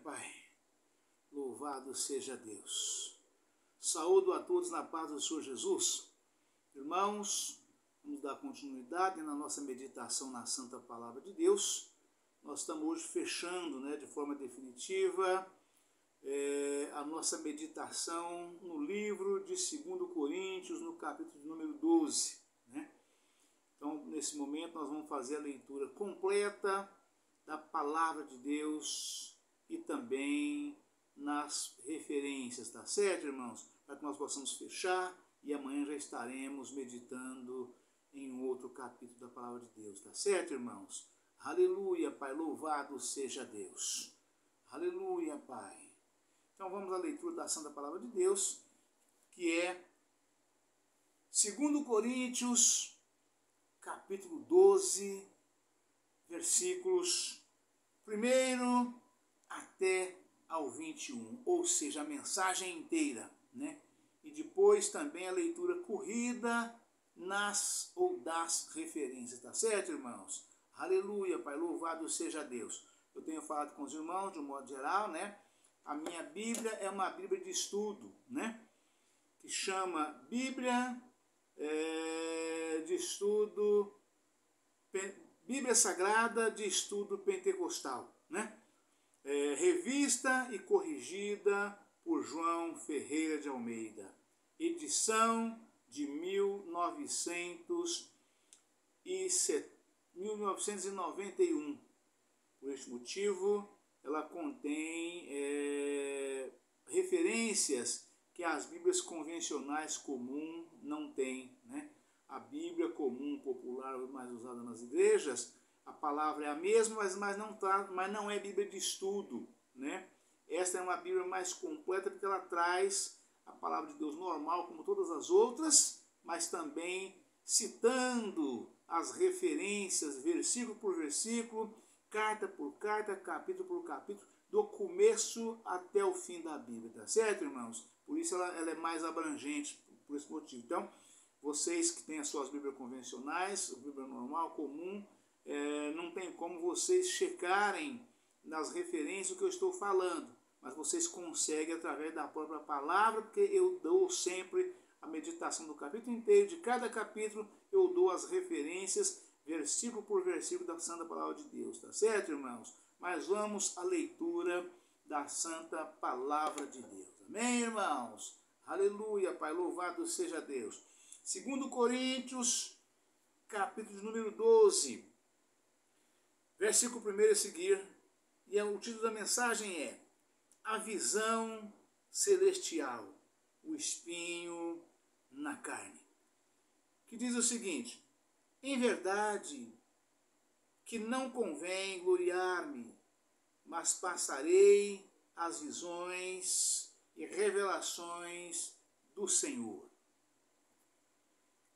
Pai. Louvado seja Deus. Saúdo a todos na paz do Senhor Jesus. Irmãos, vamos dar continuidade na nossa meditação na Santa Palavra de Deus. Nós estamos hoje fechando, de forma definitiva, a nossa meditação no livro de 2 Coríntios, no capítulo número 12. Então, nesse momento, nós vamos fazer a leitura completa da Palavra de Deus e também nas referências, tá certo, irmãos? Para que nós possamos fechar e amanhã já estaremos meditando em um outro capítulo da Palavra de Deus, tá certo, irmãos? Aleluia, Pai, louvado seja Deus. Aleluia, Pai. Então vamos à leitura da Santa Palavra de Deus, que é 2 Coríntios, capítulo 12, versículos 1 até ao 21, ou seja, a mensagem inteira, E depois também a leitura corrida nas ou das referências, tá certo, irmãos? Aleluia, Pai, louvado seja Deus. Eu tenho falado com os irmãos de um modo geral, A minha Bíblia é uma Bíblia de estudo, Que chama Bíblia de Estudo, Bíblia Sagrada de Estudo Pentecostal, revista e corrigida por João Ferreira de Almeida, edição de 1991. Por este motivo, ela contém referências que as Bíblias convencionais comum não têm, A Bíblia comum, popular, mais usada nas igrejas, a palavra é a mesma, mas não é Bíblia de estudo, Esta é uma Bíblia mais completa porque ela traz a palavra de Deus normal, como todas as outras, mas também citando as referências, versículo por versículo, carta por carta, capítulo por capítulo, do começo até o fim da Bíblia, tá certo, irmãos? Por isso ela é mais abrangente, por esse motivo. Então, vocês que têm as suas Bíblias convencionais, a Bíblia normal, comum, não tem como vocês checarem nas referências o que eu estou falando, mas vocês conseguem através da própria palavra, porque eu dou sempre a meditação do capítulo inteiro, de cada capítulo eu dou as referências, versículo por versículo da Santa Palavra de Deus, tá certo, irmãos? Mas vamos à leitura da Santa Palavra de Deus, amém, irmãos? Aleluia, Pai, louvado seja Deus. 2 Coríntios, capítulo número 12, versículo 1 a seguir, e o título da mensagem é A Visão Celestial, o Espinho na Carne, que diz o seguinte: Em verdade que não convém gloriar-me, mas passarei as visões e revelações do Senhor.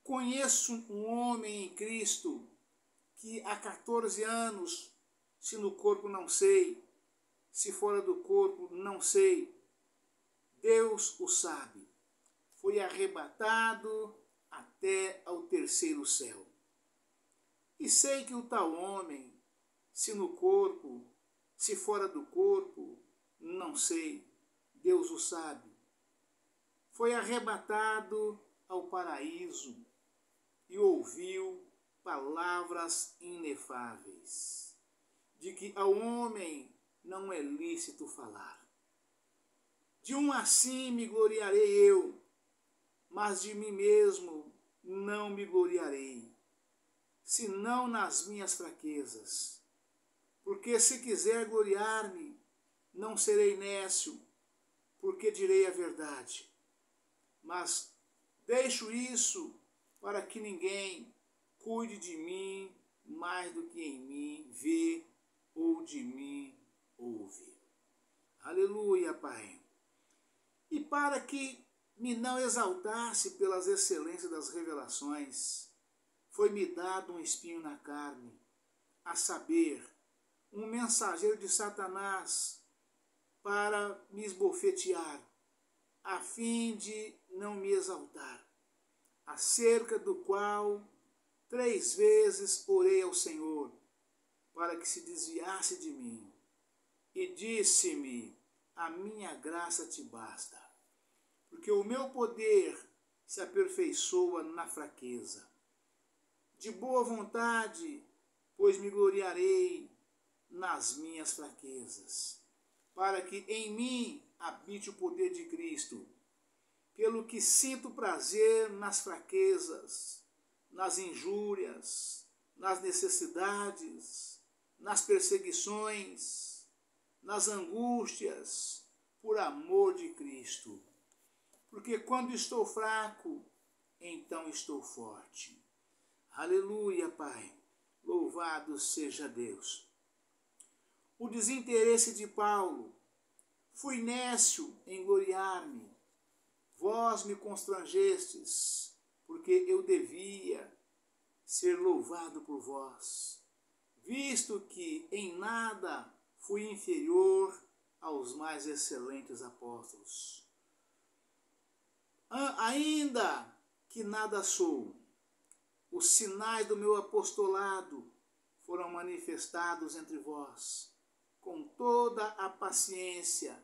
Conheço um homem em Cristo que há 14 anos, se no corpo não sei, se fora do corpo não sei, Deus o sabe, foi arrebatado até ao terceiro céu. E sei que o tal homem, se no corpo, se fora do corpo, não sei, Deus o sabe, foi arrebatado ao paraíso e ouviu palavras inefáveis, de que ao homem não é lícito falar. De um assim me gloriarei eu, mas de mim mesmo não me gloriarei, senão nas minhas fraquezas. Porque se quiser gloriar-me, não serei nécio, porque direi a verdade. Mas deixo isso para que ninguém cuide de mim mais do que em mim vê ou de mim ouve. Aleluia, Pai. E para que me não exaltasse pelas excelências das revelações, foi-me dado um espinho na carne, a saber, um mensageiro de Satanás, para me esbofetear, a fim de não me exaltar, acerca do qual 3 vezes orei ao Senhor, para que se desviasse de mim. e disse-me: a minha graça te basta, porque o meu poder se aperfeiçoa na fraqueza. De boa vontade, pois me gloriarei nas minhas fraquezas, para que em mim habite o poder de Cristo. Pelo que sinto prazer nas fraquezas, nas injúrias, nas necessidades, nas perseguições, nas angústias, por amor de Cristo. Porque quando estou fraco, então estou forte. Aleluia, Pai. Louvado seja Deus. O desinteresse de Paulo. Fui nécio em gloriar-me. Vós me constrangestes, porque eu devia ser louvado por vós, visto que em nada fui inferior aos mais excelentes apóstolos. Ainda que nada sou, os sinais do meu apostolado foram manifestados entre vós, com toda a paciência,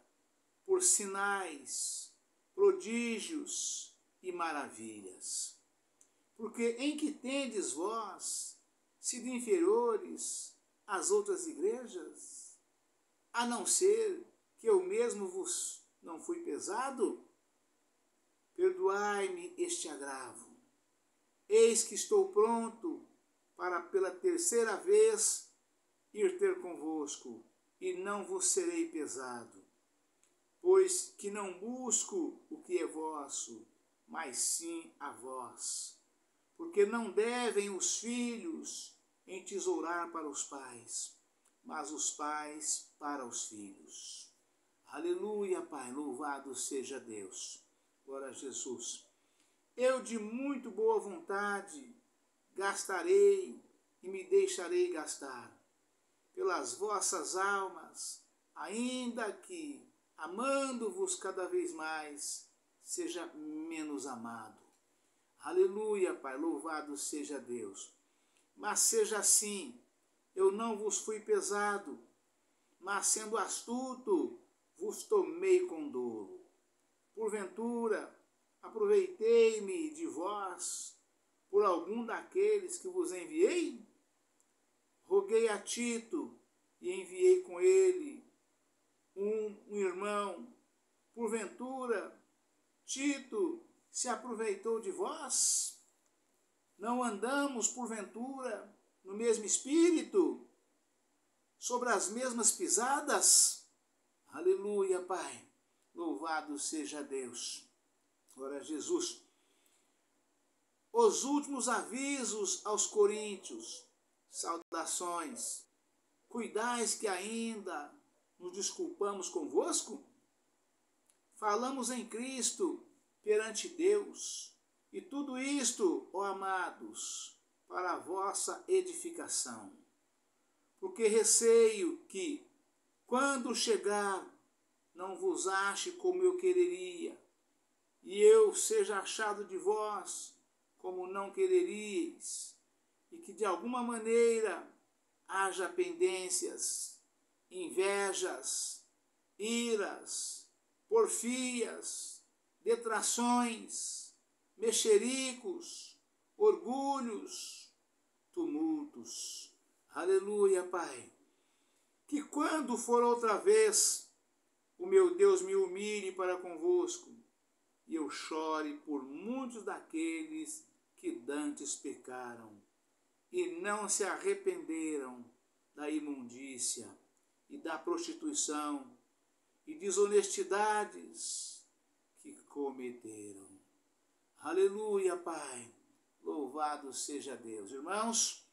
por sinais, prodígios e maravilhas. Porque em que tendes vós sido inferiores às outras igrejas, a não ser que eu mesmo vos não fui pesado? Perdoai-me este agravo. Eis que estou pronto para pela terceira vez ir ter convosco, e não vos serei pesado. Pois que não busco o que é vosso, mas sim a vós. Porque não devem os filhos entesourar para os pais, mas os pais para os filhos. Aleluia, Pai, louvado seja Deus. Glória a Jesus. Eu de muito boa vontade gastarei e me deixarei gastar pelas vossas almas, ainda que, amando-vos cada vez mais, seja menos amado. Aleluia, Pai, louvado seja Deus. Mas seja assim, eu não vos fui pesado, mas sendo astuto, vos tomei com dolo. Porventura, aproveitei-me de vós por algum daqueles que vos enviei? Roguei a Tito e enviei com ele um irmão. Porventura, Tito se aproveitou de vós? Não andamos, porventura, no mesmo espírito, sobre as mesmas pisadas? Aleluia, Pai. Louvado seja Deus. Glória a Jesus. Os últimos avisos aos coríntios. Saudações. Cuidais que ainda nos desculpamos convosco? Falamos em Cristo perante Deus, e tudo isto, ó amados, para a vossa edificação. Porque receio que, quando chegar, não vos ache como eu quereria, e eu seja achado de vós como não quereríeis, e que de alguma maneira haja pendências, invejas, iras, porfias, detrações, mexericos, orgulhos, tumultos. Aleluia, Pai. Que quando for outra vez, o meu Deus me humilhe para convosco, e eu chore por muitos daqueles que dantes pecaram, e não se arrependeram da imundícia e da prostituição e desonestidades que cometeram. Aleluia, Pai. Louvado seja Deus. Irmãos,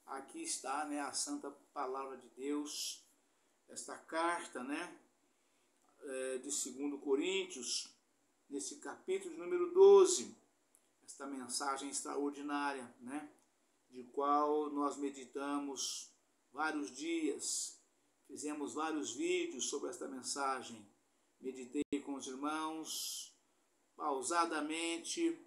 aqui está, a santa palavra de Deus, esta carta, de 2 Coríntios, nesse capítulo de número 12, esta mensagem extraordinária, de qual nós meditamos vários dias, fizemos vários vídeos sobre esta mensagem, meditei com os irmãos, pausadamente,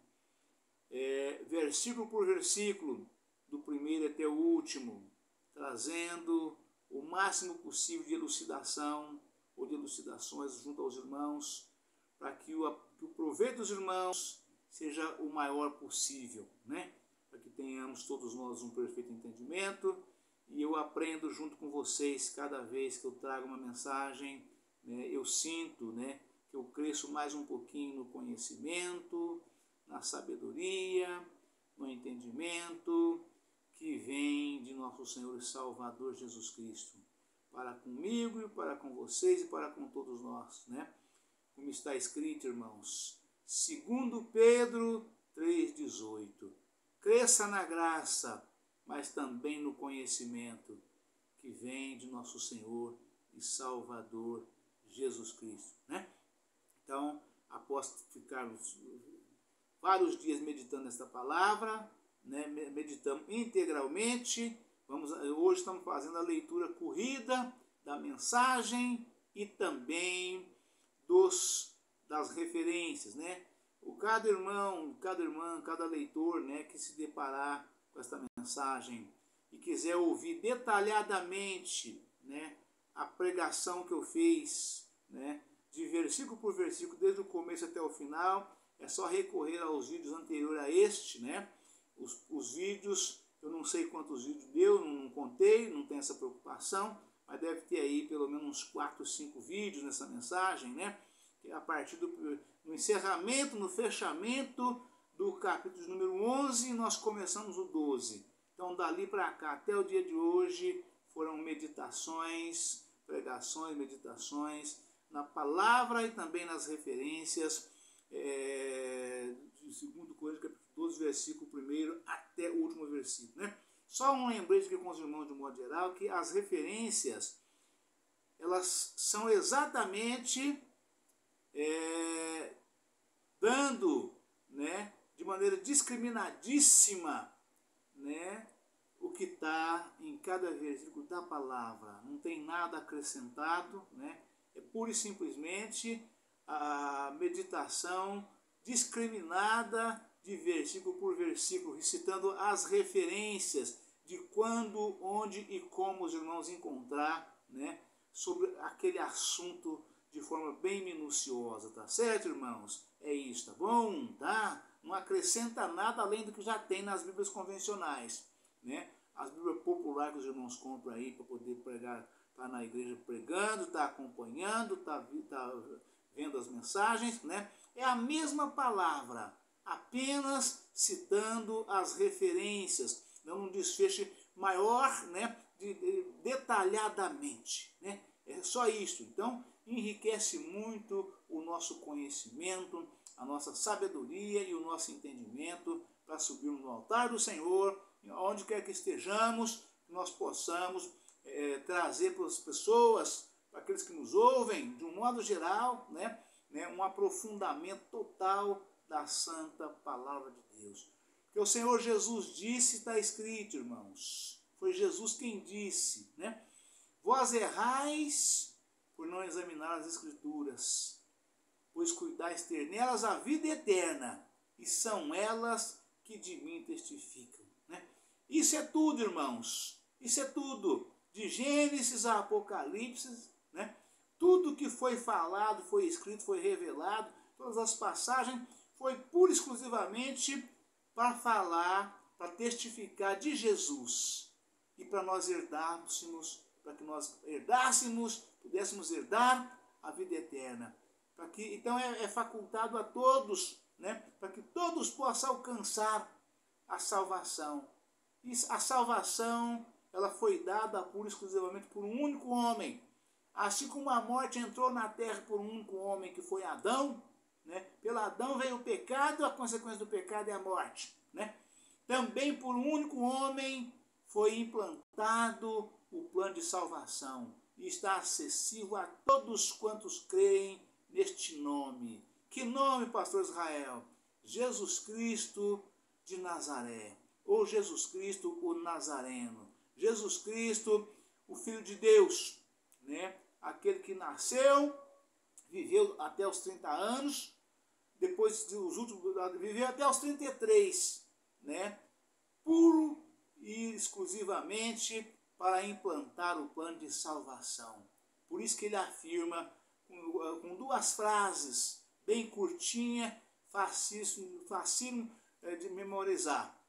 versículo por versículo, do primeiro até o último, trazendo o máximo possível de elucidação ou de elucidações junto aos irmãos, para que o proveito dos irmãos seja o maior possível, né? Para que tenhamos todos nós um perfeito entendimento, e eu aprendo junto com vocês cada vez que eu trago uma mensagem, né? Eu sinto, né, que eu cresço mais um pouquinho no conhecimento, na sabedoria, no entendimento que vem de nosso Senhor e Salvador Jesus Cristo, para comigo e para com vocês e para com todos nós, né? Como está escrito, irmãos, 2 Pedro 3,18, cresça na graça, mas também no conhecimento que vem de nosso Senhor e Salvador Jesus Cristo, né? Então, após ficarmos vários dias meditando esta palavra, né, meditamos integralmente, hoje estamos fazendo a leitura corrida da mensagem e também das referências, né? Cada irmão, cada irmã, cada leitor, né, que se deparar com esta mensagem e quiser ouvir detalhadamente, né, a pregação que eu fiz, né, de versículo por versículo, desde o começo até o final, é só recorrer aos vídeos anteriores a este, né? Os vídeos, eu não sei quantos vídeos deu, não contei, não tenho essa preocupação, mas deve ter aí pelo menos uns 4, 5 vídeos nessa mensagem, né? Que a partir do encerramento, no fechamento do capítulo de número 11, nós começamos o 12. Então, dali para cá, até o dia de hoje, foram meditações, pregações, meditações, na palavra e também nas referências de 2 Coríntios, capítulo 12, versículo 1 até o último versículo, né? Só um lembrete aqui com os irmãos de um modo geral, que as referências, elas são exatamente dando, né, de maneira discriminadíssima, né, o que está em cada versículo da palavra. Não tem nada acrescentado, né? É pura e simplesmente a meditação discriminada de versículo por versículo, recitando as referências de quando, onde e como os irmãos encontrar, né, sobre aquele assunto de forma bem minuciosa, tá certo, irmãos? É isso, tá bom? Tá? Não acrescenta nada além do que já tem nas Bíblias convencionais, né? As Bíblias populares que os irmãos compram aí para poder pregar, tá na igreja pregando, tá acompanhando, tá vendo as mensagens, né? É a mesma palavra, apenas citando as referências, dando um desfecho maior, né, detalhadamente, né? É só isso. Então, enriquece muito o nosso conhecimento, a nossa sabedoria e o nosso entendimento para subirmos no altar do Senhor, onde quer que estejamos, nós possamos trazer para as pessoas, para aqueles que nos ouvem, de um modo geral, né, um aprofundamento total da santa palavra de Deus. Que o Senhor Jesus disse, está escrito, irmãos, foi Jesus quem disse, né? Vós errais por não examinar as Escrituras, pois cuidais ter nelas a vida eterna, e são elas que de mim testificam, né? Isso é tudo, irmãos, isso é tudo, de Gênesis a Apocalipse, né? Tudo que foi falado, foi escrito, foi revelado, todas as passagens, foi pura e exclusivamente para falar, para testificar de Jesus, e para nós herdássemos, para que nós herdássemos, pudéssemos herdar a vida eterna. Para que, então é facultado a todos, né, para que todos possam alcançar a salvação. E a salvação, ela foi dada pura e exclusivamente por um único homem. Assim como a morte entrou na terra por um único homem, que foi Adão, né? Pelo Adão veio o pecado, a consequência do pecado é a morte, né? Também por um único homem foi implantado o plano de salvação e está acessível a todos quantos creem neste nome. Que nome, pastor Israel? Jesus Cristo de Nazaré, ou Jesus Cristo o Nazareno, Jesus Cristo o Filho de Deus, né? Aquele que nasceu, viveu até os 30 anos, depois dos últimos, viveu até os 33, né? Puro e exclusivamente para implantar o plano de salvação. Por isso que ele afirma com duas frases, bem curtinha, facinho de memorizar.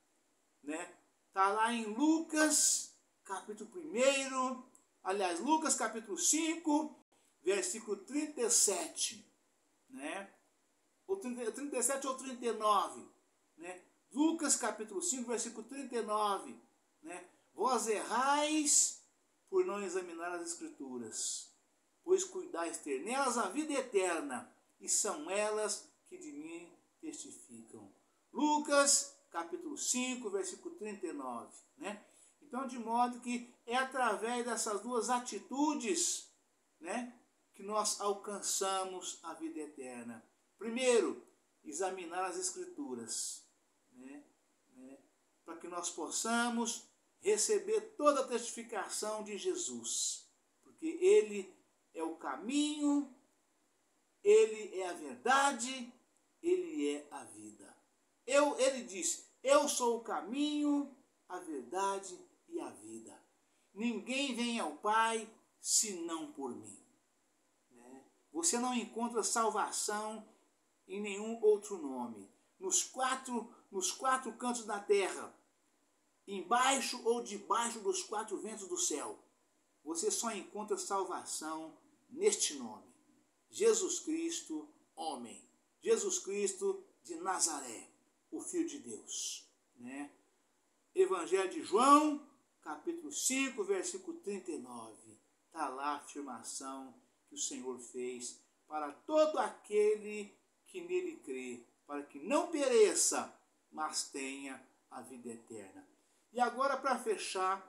Né? Está lá em Lucas, capítulo 1, aliás, Lucas capítulo 5, versículo 37. Né? Ou 37 ou 39. Né? Lucas capítulo 5, versículo 39. Né? Vós errais por não examinar as Escrituras, pois cuidais ter nelas a vida eterna, e são elas que de mim testificam. Lucas capítulo 5, versículo 39. Né? Então, de modo que é através dessas duas atitudes, né, que nós alcançamos a vida eterna. Primeiro, examinar as Escrituras, né, para que nós possamos receber toda a testificação de Jesus, porque Ele é o caminho, Ele é a verdade, Ele é a vida. Ele diz, eu sou o caminho, a verdade e a vida. Ninguém vem ao Pai senão por mim. Né? Você não encontra salvação em nenhum outro nome. Nos quatro cantos da terra, embaixo ou debaixo dos quatro ventos do céu, você só encontra salvação neste nome. Jesus Cristo, homem. Jesus Cristo de Nazaré, o Filho de Deus. Né? Evangelho de João, capítulo 5, versículo 39. Está lá a afirmação que o Senhor fez para todo aquele que nele crê, para que não pereça, mas tenha a vida eterna. E agora, para fechar,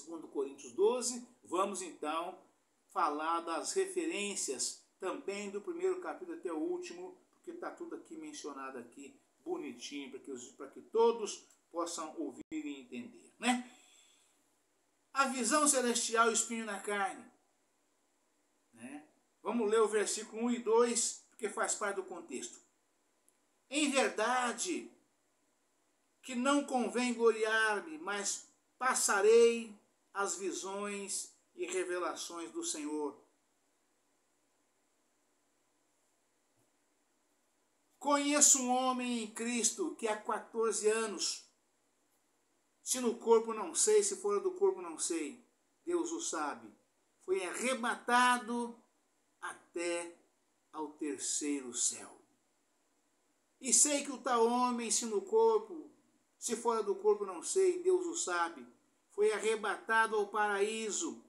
2 Coríntios 12, vamos então falar das referências também do primeiro capítulo até o último, porque está tudo aqui mencionado aqui, bonitinho, para que todos possam ouvir e entender. Né? A visão celestial e o espinho na carne. Né? Vamos ler o versículo 1 e 2, porque faz parte do contexto. Em verdade, que não convém gloriar-me, mas passarei as visões e revelações do Senhor. Conheço um homem em Cristo que há 14 anos, se no corpo não sei, se fora do corpo não sei, Deus o sabe, foi arrebatado até ao terceiro céu. E sei que o tal homem, se no corpo, se fora do corpo não sei, Deus o sabe, foi arrebatado ao paraíso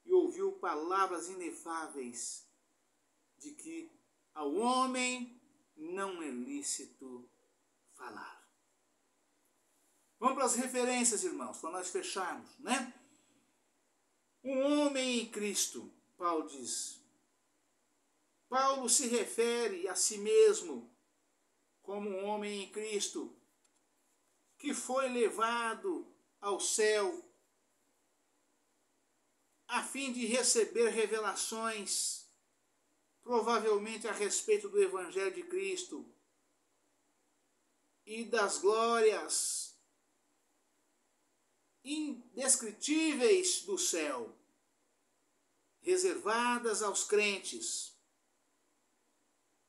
e ouviu palavras inefáveis de que ao homem não é lícito falar. Vamos para as referências, irmãos, para nós fecharmos, né? Um homem em Cristo, Paulo diz. Paulo se refere a si mesmo como um homem em Cristo que foi levado ao céu a fim de receber revelações, provavelmente a respeito do Evangelho de Cristo e das glórias indescritíveis do céu, reservadas aos crentes.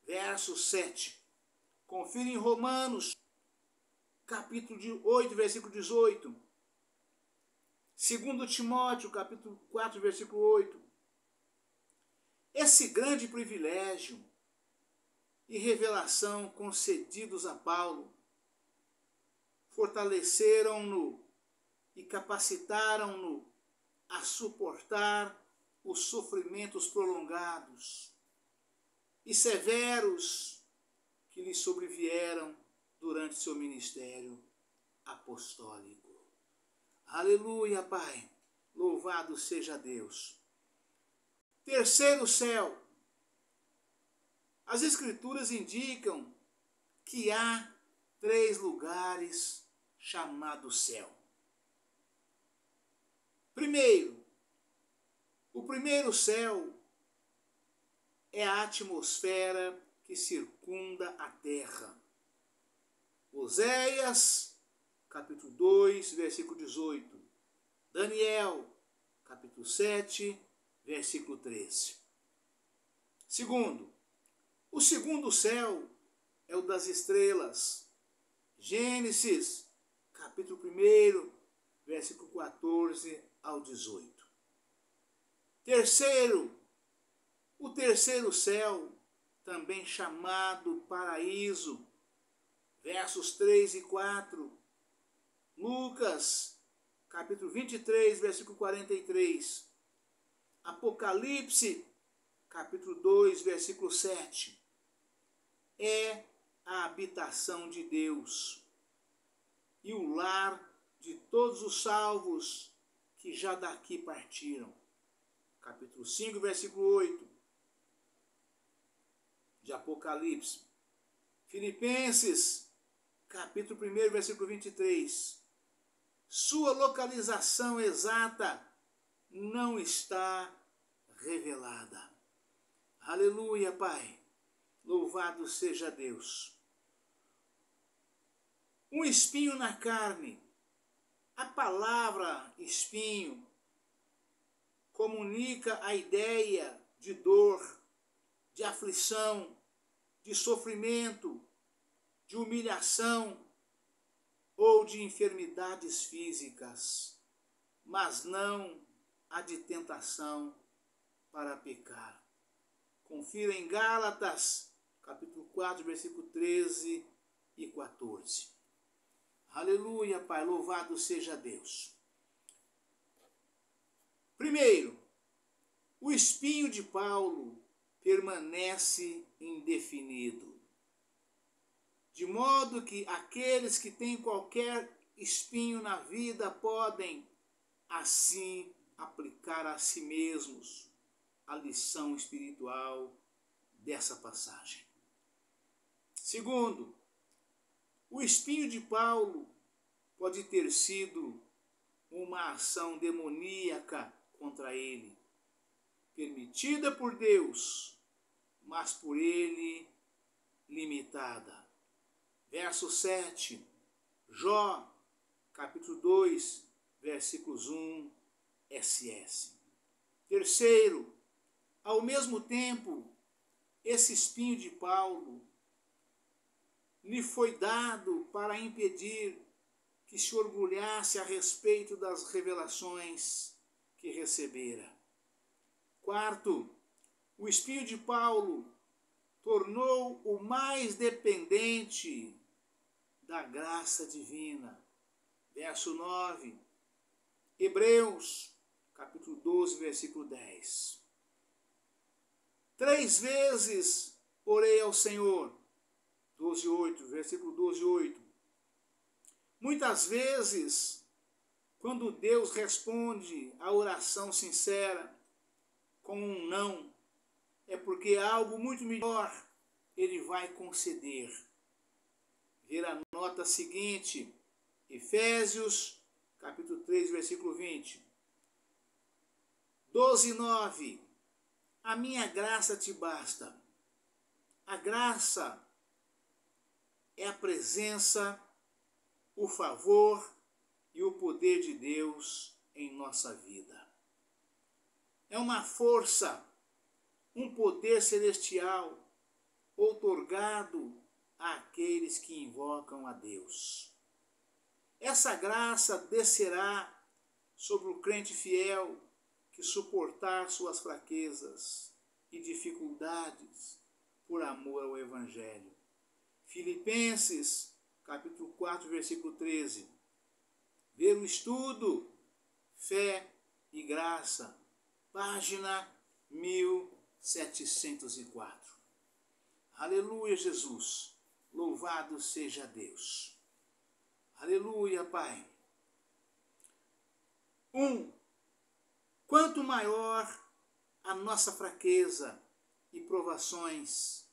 Verso 7. Confira em Romanos, capítulo 8, versículo 18. 2 Timóteo, capítulo 4, versículo 8. Esse grande privilégio e revelação concedidos a Paulo fortaleceram-no e capacitaram-no a suportar os sofrimentos prolongados e severos que lhe sobrevieram durante seu ministério apostólico. Aleluia, Pai. Louvado seja Deus. Terceiro céu. As Escrituras indicam que há 3 lugares chamados céu. Primeiro, o primeiro céu é a atmosfera que circunda a terra. Oséias, capítulo 2, versículo 18. Daniel, capítulo 7, versículo 13. Segundo, o segundo céu é o das estrelas. Gênesis, capítulo 1, versículo 14 ao 18. Terceiro, o terceiro céu, também chamado paraíso, versos 3 e 4. Lucas, capítulo 23, versículo 43. Apocalipse, capítulo 2, versículo 7. É a habitação de Deus e o lar de todos os salvos que já daqui partiram. Capítulo 5, versículo 8 de Apocalipse. Filipenses, capítulo 1, versículo 23. Sua localização exata não está revelada. Aleluia, Pai. Louvado seja Deus. Um espinho na carne. A palavra espinho comunica a ideia de dor, de aflição, de sofrimento, de humilhação ou de enfermidades físicas, mas não a de tentação para pecar. Confira em Gálatas, capítulo 4, versículo 13 e 14. Aleluia, Pai, louvado seja Deus. Primeiro, o espinho de Paulo permanece indefinido, de modo que aqueles que têm qualquer espinho na vida podem, assim, aplicar a si mesmos a lição espiritual dessa passagem. Segundo, o espinho de Paulo pode ter sido uma ação demoníaca contra ele, permitida por Deus, mas por ele limitada. Verso 7, Jó, capítulo 2, versículos 1, SS. Terceiro, ao mesmo tempo, esse espinho de Paulo lhe foi dado para impedir que se orgulhasse a respeito das revelações que recebera. Quarto, o espinho de Paulo tornou o mais dependente da graça divina. Verso 9, Hebreus, capítulo 12, versículo 10. 3 vezes orei ao Senhor, 12:8, versículo 12:8. Muitas vezes, quando Deus responde a oração sincera com um não, é porque algo muito melhor Ele vai conceder. Ver a nota seguinte, Efésios, capítulo 3, versículo 20. 12:9. A minha graça te basta. A graça é a presença, o favor e o poder de Deus em nossa vida. É uma força, um poder celestial outorgado àqueles que invocam a Deus. Essa graça descerá sobre o crente fiel que suportar suas fraquezas e dificuldades por amor ao Evangelho. Filipenses, capítulo 4, versículo 13. Ver o estudo, Fé e Graça, página 1704. Aleluia, Jesus. Louvado seja Deus. Aleluia, Pai. Quanto maior a nossa fraqueza e provações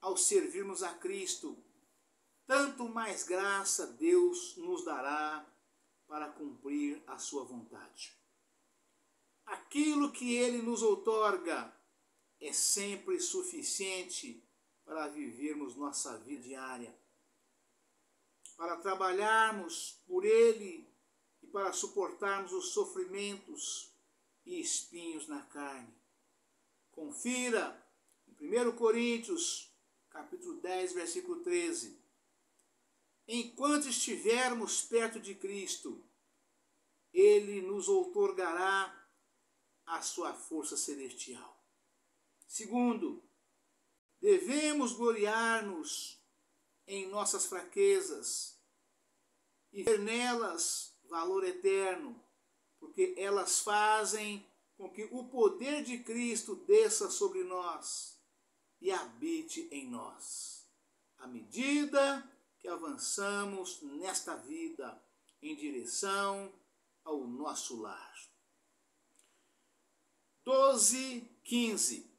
ao servirmos a Cristo, tanto mais graça Deus nos dará para cumprir a sua vontade. Aquilo que Ele nos outorga é sempre suficiente para vivermos nossa vida diária, para trabalharmos por Ele e para suportarmos os sofrimentos e espinhos na carne. Confira em 1 Coríntios, capítulo 10, versículo 13. Enquanto estivermos perto de Cristo, Ele nos outorgará a sua força celestial. Segundo, devemos gloriar-nos em nossas fraquezas e ver nelas valor eterno, porque elas fazem com que o poder de Cristo desça sobre nós e habite em nós, à medida que avançamos nesta vida em direção ao nosso lar. 12:15.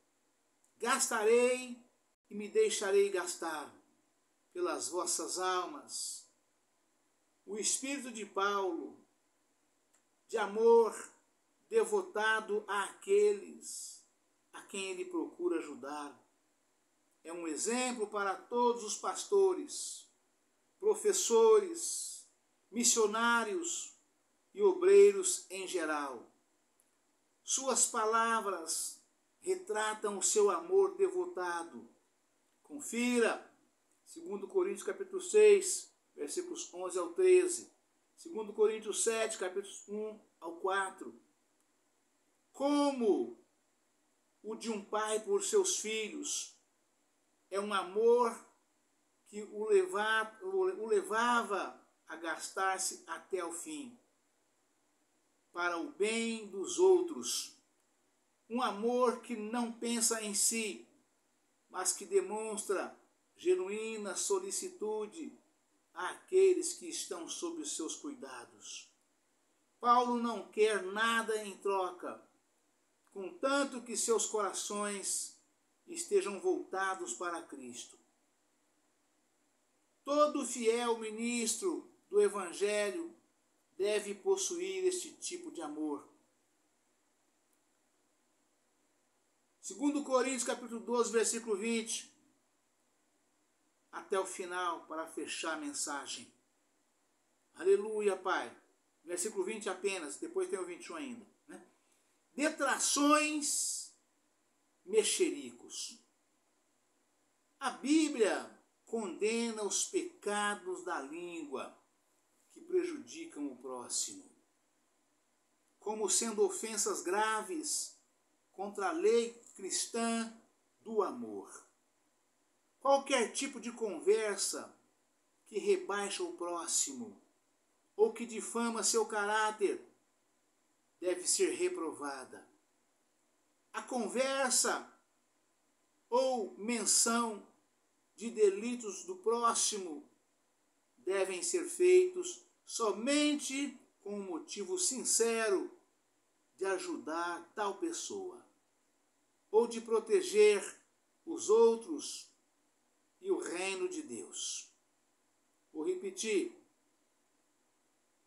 Gastarei e me deixarei gastar pelas vossas almas. O espírito de Paulo, de amor devotado àqueles a quem ele procura ajudar, é um exemplo para todos os pastores, professores, missionários e obreiros em geral. Suas palavras retratam o seu amor devotado. Confira 2 Coríntios capítulo 6, versículos 11 ao 13. 2 Coríntios 7, capítulos 1 ao 4. Como o de um pai por seus filhos, é um amor que o levava a gastar-se até o fim, para o bem dos outros. Um amor que não pensa em si, mas que demonstra genuína solicitude àqueles que estão sob os seus cuidados. Paulo não quer nada em troca, contanto que seus corações estejam voltados para Cristo. Todo fiel ministro do Evangelho deve possuir este tipo de amor. 2 Coríntios capítulo 12, versículo 20, até o final, para fechar a mensagem. Aleluia, Pai. Versículo 20 apenas, depois tem o 21 ainda. Né? Detrações, mexericos. A Bíblia condena os pecados da língua que prejudicam o próximo, como sendo ofensas graves contra a lei cristã do amor. Qualquer tipo de conversa que rebaixa o próximo ou que difama seu caráter deve ser reprovada. A conversa ou menção de delitos do próximo devem ser feitos somente com um motivo sincero de ajudar tal pessoa ou de proteger os outros e o reino de Deus. Vou repetir.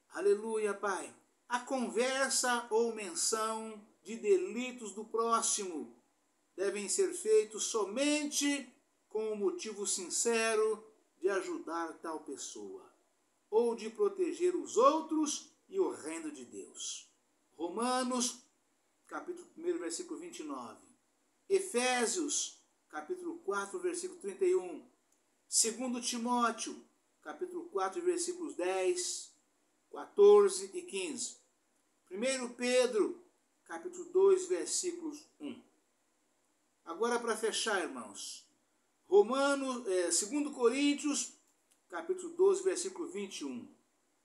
Aleluia, Pai. A conversa ou menção de delitos do próximo devem ser feitos somente com o motivo sincero de ajudar tal pessoa ou de proteger os outros e o reino de Deus. Romanos, capítulo 1, versículo 29. Efésios, capítulo 4, versículo 31. 2 Timóteo, capítulo 4, versículos 10, 14 e 15. 1 Pedro, capítulo 2, versículos 1. Agora, para fechar, irmãos, 2 Coríntios, capítulo 12, versículo 21,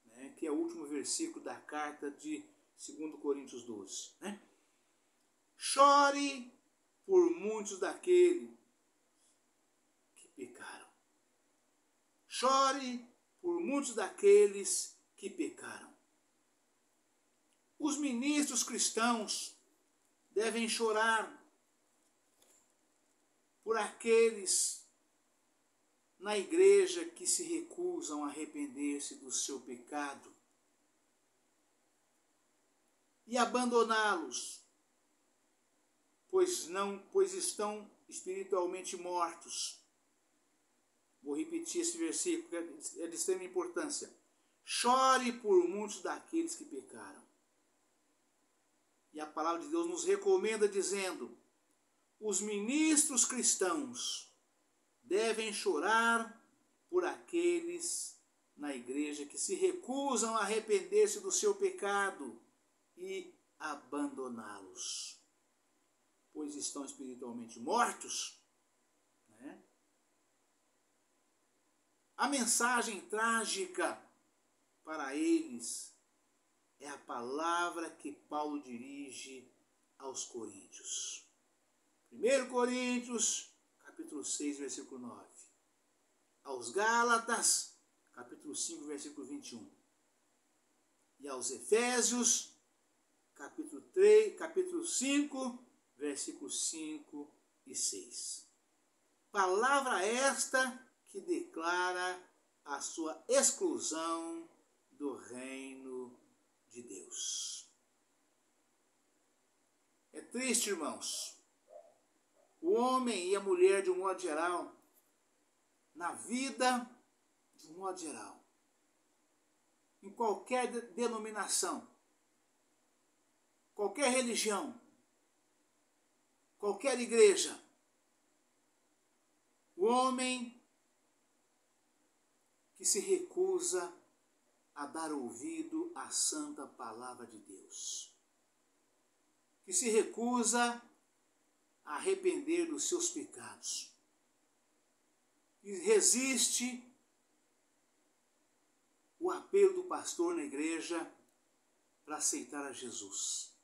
né, que é o último versículo da carta de 2 Coríntios 12. Né? Chore por muitos daqueles que pecaram. Chore por muitos daqueles que pecaram. Os ministros cristãos devem chorar por aqueles na igreja que se recusam a arrepender-se do seu pecado e abandoná-los, pois estão espiritualmente mortos. Vou repetir esse versículo, que é de extrema importância. chore por muitos daqueles que pecaram. E a palavra de Deus nos recomenda dizendo: os ministros cristãos devem chorar por aqueles na igreja que se recusam a arrepender-se do seu pecado e abandoná-los, pois estão espiritualmente mortos. Né? A mensagem trágica para eles é a palavra que Paulo dirige aos coríntios. 1 Coríntios, capítulo 6, versículo 9. Aos Gálatas, capítulo 5, versículo 21. E aos Efésios, capítulo 5, versículos 5 e 6. Palavra esta que declara a sua exclusão do reino de Deus. É triste, irmãos. O homem e a mulher, de um modo geral, na vida, de um modo geral, em qualquer denominação, qualquer religião, qualquer igreja, o homem que se recusa a dar ouvido à santa palavra de Deus, que se recusa a arrepender dos seus pecados, e resiste o apelo do pastor na igreja para aceitar a Jesus.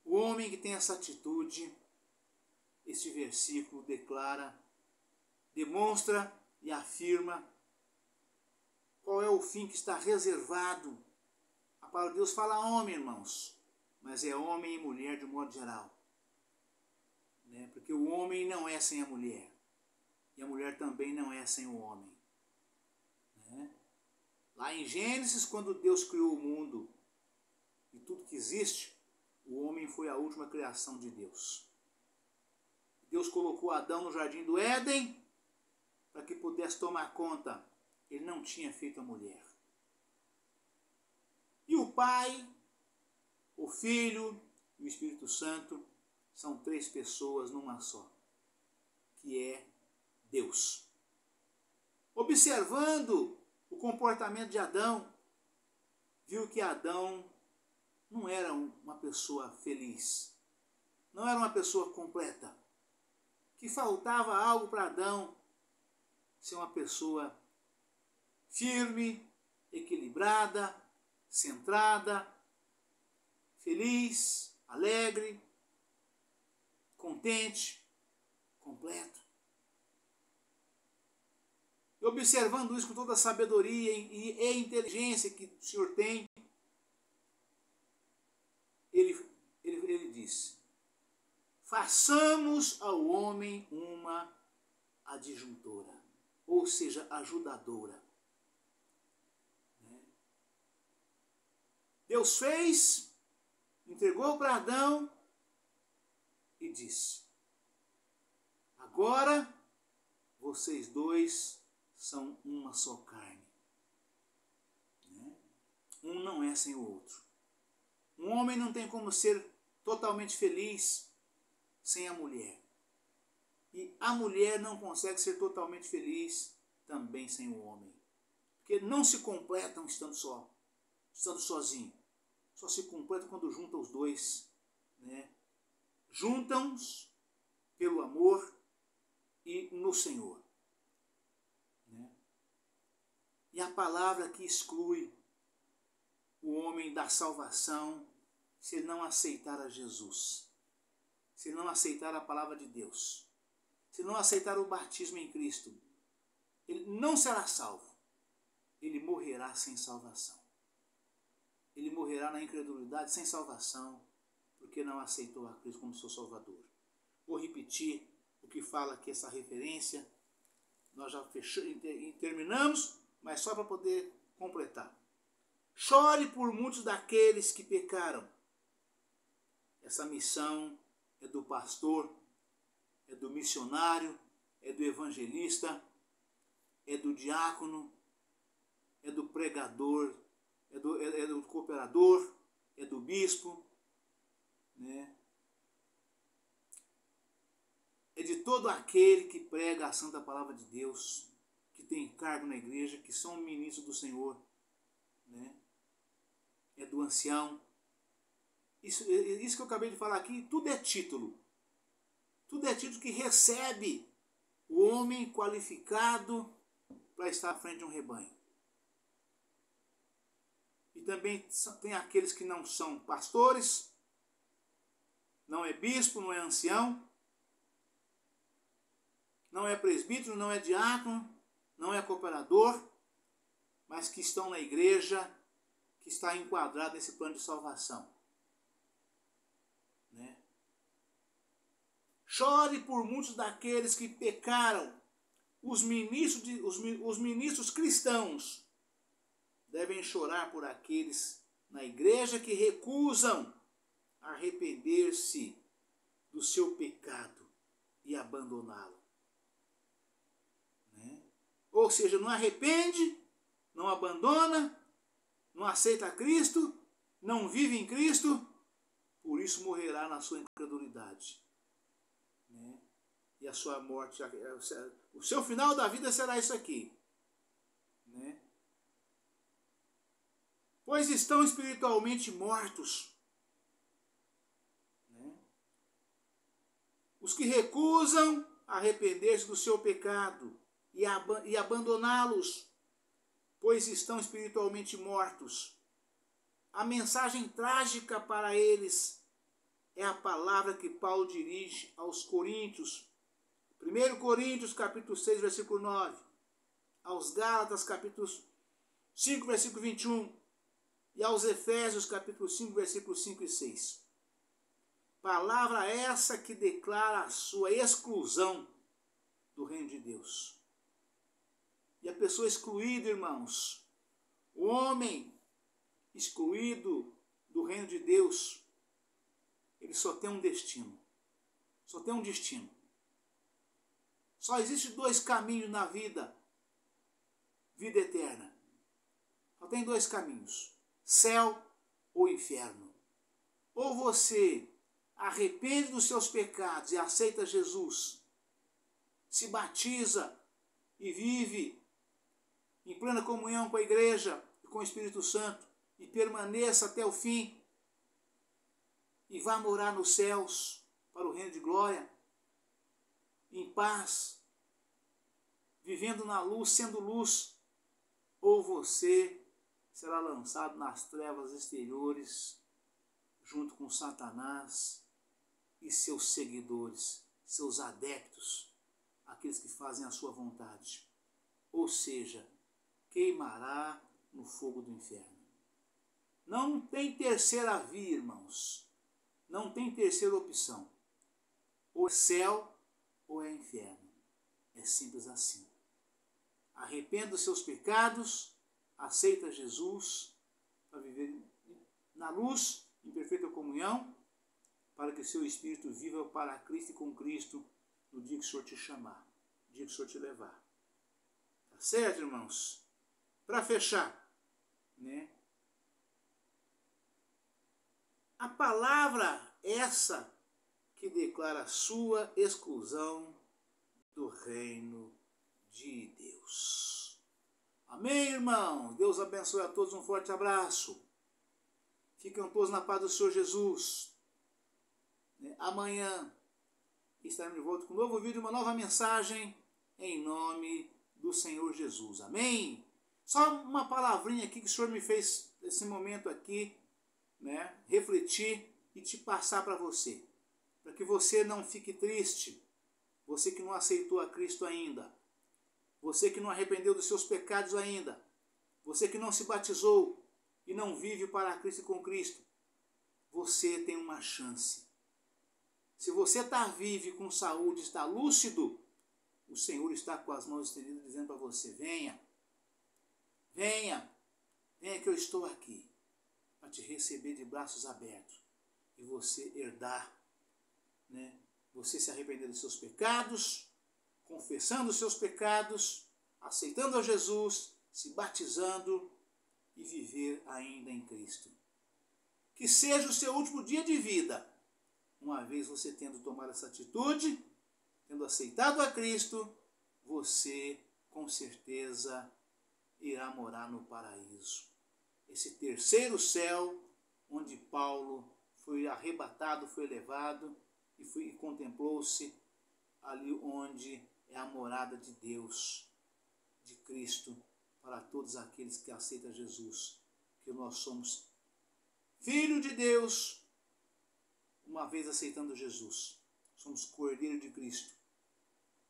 O homem que tem essa atitude, este versículo demonstra e afirma qual é o fim que está reservado. A palavra de Deus fala homem, irmãos, mas é homem e mulher de um modo geral. Né? Porque o homem não é sem a mulher, e a mulher também não é sem o homem. Né? Lá em Gênesis, quando Deus criou o mundo e tudo que existe, o homem foi a última criação de Deus. Deus colocou Adão no jardim do Éden para que pudesse tomar conta. Ele não tinha feito a mulher. E o Pai, o Filho e o Espírito Santo são três pessoas numa só, que é Deus. Observando o comportamento de Adão, viu que Adão não era uma pessoa feliz, não era uma pessoa completa, que faltava algo para Adão ser uma pessoa firme, equilibrada, centrada, feliz, alegre, contente, completo. E observando isso com toda a sabedoria e inteligência que o Senhor tem, ele disse: façamos ao homem uma adjuntora, ou seja, ajudadora. Deus fez, entregou para Adão e disse: agora vocês dois são uma só carne. Um não é sem o outro. Um homem não tem como ser totalmente feliz sem a mulher. E a mulher não consegue ser totalmente feliz também sem o homem. Porque não se completam estando sozinho. Só se completa quando juntam os dois. Né? Juntam-os pelo amor e no Senhor. Né? E a palavra que exclui o homem da salvação se ele não aceitar a Jesus, se ele não aceitar a palavra de Deus, se ele não aceitar o batismo em Cristo, ele não será salvo. Ele morrerá sem salvação. Ele morrerá na incredulidade sem salvação, porque não aceitou a Cristo como seu Salvador. Vou repetir o que fala aqui essa referência. Nós já terminamos, mas só para poder completar. Chore por muitos daqueles que pecaram. Essa missão é do pastor, é do missionário, é do evangelista, é do diácono, é do pregador, é do cooperador, é do bispo, né? É de todo aquele que prega a santa palavra de Deus, que tem cargo na igreja, que são ministros do Senhor, né? É do ancião. Isso que eu acabei de falar aqui, tudo é título. Tudo é título que recebe o homem qualificado para estar à frente de um rebanho. E também tem aqueles que não são pastores, não é bispo, não é ancião, não é presbítero, não é diácono, não é cooperador, mas que estão na igreja, que está enquadrado nesse plano de salvação. Né? Chore por muitos daqueles que pecaram. Os ministros cristãos devem chorar por aqueles na igreja que recusam arrepender-se do seu pecado e abandoná-lo. Né? Ou seja, não arrepende, não abandona, não aceita Cristo, não vive em Cristo, por isso morrerá na sua incredulidade. Né? E a sua morte, o seu final da vida será isso aqui. Né? Pois estão espiritualmente mortos. Né? Os que recusam arrepender-se do seu pecado e abandoná-los, pois estão espiritualmente mortos. A mensagem trágica para eles é a palavra que Paulo dirige aos Coríntios. 1 Coríntios, capítulo 6, versículo 9. Aos Gálatas, capítulo 5, versículo 21. E aos Efésios, capítulo 5, versículos 5 e 6. Palavra essa que declara a sua exclusão do reino de Deus. E a pessoa excluída, irmãos, o homem excluído do reino de Deus, ele só tem um destino. Só tem um destino. Só existe dois caminhos na vida. Vida eterna. Só tem dois caminhos. Céu ou inferno. Ou você arrepende dos seus pecados e aceita Jesus, se batiza e vive em plena comunhão com a igreja e com o Espírito Santo e permaneça até o fim e vá morar nos céus para o reino de glória, em paz, vivendo na luz, sendo luz, ou você será lançado nas trevas exteriores junto com Satanás e seus seguidores, seus adeptos, aqueles que fazem a sua vontade. Ou seja, queimará no fogo do inferno. Não tem terceira via, irmãos. Não tem terceira opção. Ou é céu ou é inferno. É simples assim. Arrependa dos seus pecados, aceita Jesus para viver na luz, em perfeita comunhão, para que seu espírito viva para Cristo e com Cristo no dia que o Senhor te chamar, no dia que o Senhor te levar. Tá certo, irmãos? Para fechar, né? A palavra essa que declara a sua exclusão do reino de Deus. Amém, irmãos? Deus abençoe a todos, um forte abraço. Ficam todos na paz do Senhor Jesus. Amanhã estaremos de volta com um novo vídeo, uma nova mensagem, em nome do Senhor Jesus. Amém? Só uma palavrinha aqui que o Senhor me fez nesse momento aqui, né, refletir e te passar para você. Para que você não fique triste, você que não aceitou a Cristo ainda, você que não arrependeu dos seus pecados ainda, você que não se batizou e não vive para Cristo e com Cristo, você tem uma chance. Se você está vivo e com saúde, está lúcido, o Senhor está com as mãos estendidas dizendo para você, venha, venha, venha que eu estou aqui para te receber de braços abertos e você herdar, né? Você se arrepender dos seus pecados, confessando os seus pecados aceitando a Jesus, se batizando e viver ainda em Cristo. Que seja o seu último dia de vida, uma vez você tendo tomado essa atitude, tendo aceitado a Cristo, você com certeza irá morar no paraíso. Esse terceiro céu, onde Paulo foi arrebatado, foi levado e contemplou-se ali onde é a morada de Deus, de Cristo, para todos aqueles que aceitam Jesus, que nós somos filho de Deus, uma vez aceitando Jesus. Somos cordeiro de Cristo.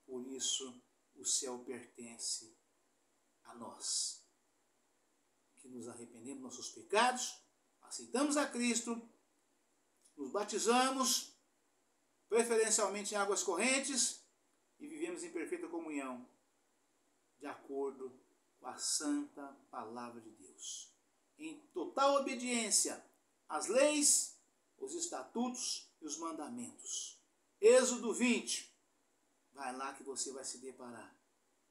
Por isso o céu pertence a nós, que nos arrependemos dos nossos pecados, aceitamos a Cristo, nos batizamos, preferencialmente em águas correntes, e vivemos em perfeita comunhão, de acordo com a santa palavra de Deus, em total obediência às leis, os estatutos e os mandamentos. Êxodo 20, vai lá que você vai se deparar.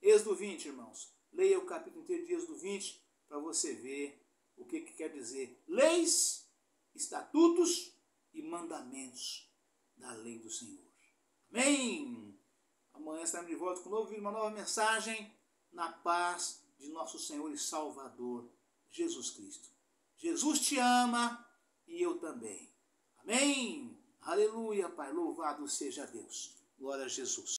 Êxodo 20, irmãos, leia o capítulo inteiro de Êxodo 20 para você ver o que quer dizer leis, estatutos e mandamentos da lei do Senhor. Amém? Amanhã estaremos de volta com um novo vídeo, uma nova mensagem, na paz de nosso Senhor e Salvador, Jesus Cristo. Jesus te ama e eu também. Amém? Aleluia, Pai. Louvado seja Deus. Glória a Jesus.